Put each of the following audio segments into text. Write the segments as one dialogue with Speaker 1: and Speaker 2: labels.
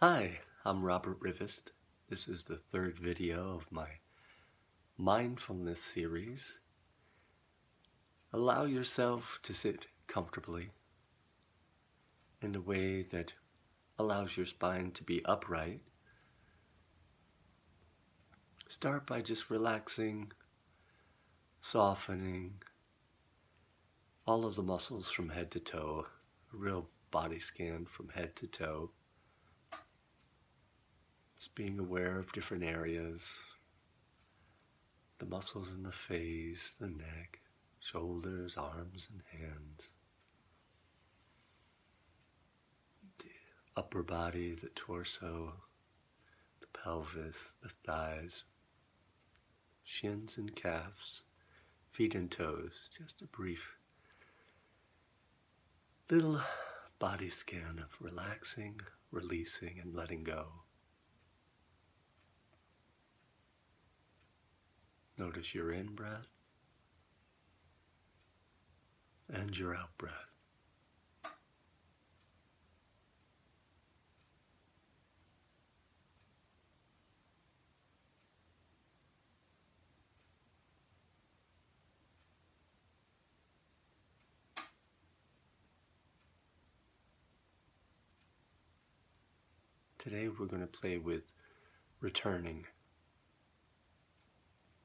Speaker 1: Hi, I'm Robert Rivest. This is the third video of my mindfulness series. Allow yourself to sit comfortably in a way that allows your spine to be upright. Start by just relaxing, softening all of the muscles from head to toe, a real body scan from head to toe. It's being aware of different areas, the muscles in the face, the neck, shoulders, arms, and hands. The upper body, the torso, the pelvis, the thighs, shins and calves, feet and toes. Just a brief little body scan of relaxing, releasing, and letting go. Notice your in-breath and your out-breath. Today we're going to play with returning.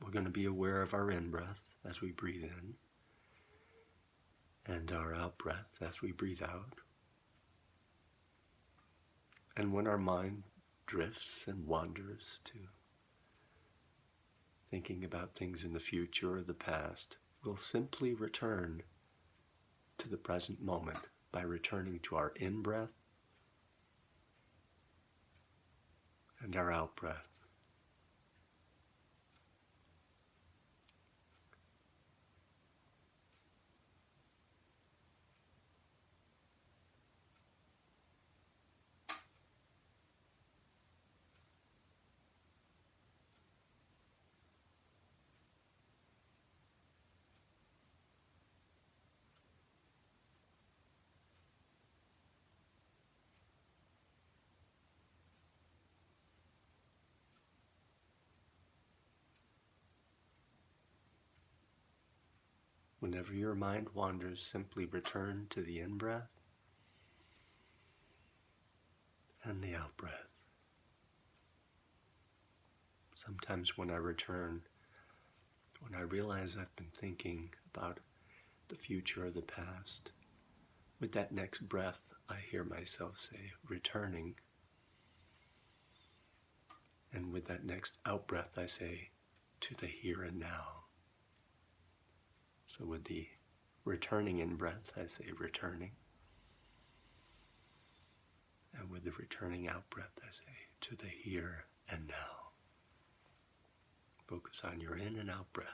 Speaker 1: We're going to be aware of our in-breath as we breathe in and our out-breath as we breathe out. And when our mind drifts and wanders to thinking about things in the future or the past, we'll simply return to the present moment by returning to our in-breath and our out-breath. Whenever your mind wanders, simply return to the in-breath and the out-breath. Sometimes when I return, when I realize I've been thinking about the future or the past, with that next breath, I hear myself say, returning. And with that next out-breath, I say, to the here and now. So with the returning in-breath, I say, returning. And with the returning out-breath, I say, to the here and now. Focus on your in and out breath.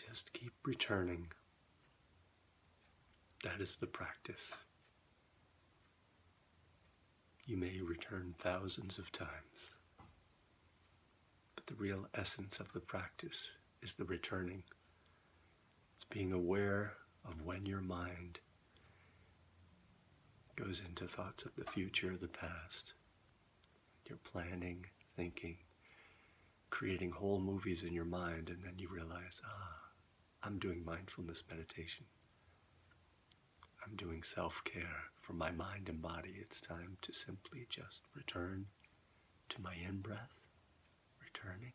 Speaker 1: Just keep returning. That is the practice. You may return thousands of times, but the real essence of the practice is the returning. It's being aware of when your mind goes into thoughts of the future or the past. You're planning, thinking, creating whole movies in your mind, and then you realize, I'm doing mindfulness meditation. I'm doing self-care for my mind and body. It's time to simply just return to my in-breath, returning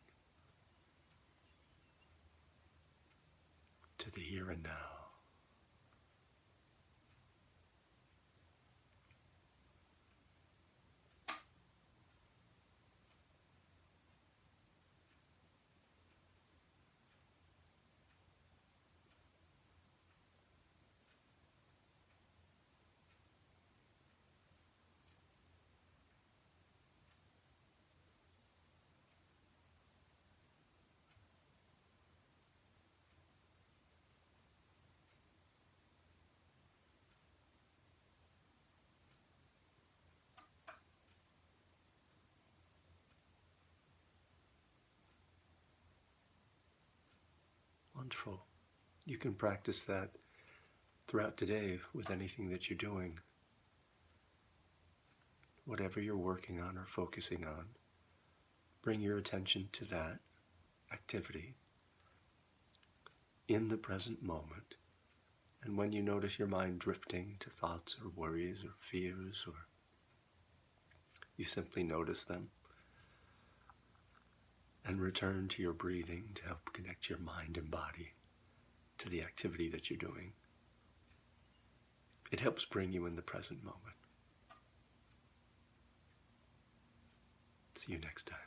Speaker 1: to the here and now. Wonderful. You can practice that throughout the day with anything that you're doing. Whatever you're working on or focusing on, bring your attention to that activity in the present moment. And when you notice your mind drifting to thoughts or worries or fears, or you simply notice them and return to your breathing to help connect your mind and body to the activity that you're doing. It helps bring you in the present moment. See you next time.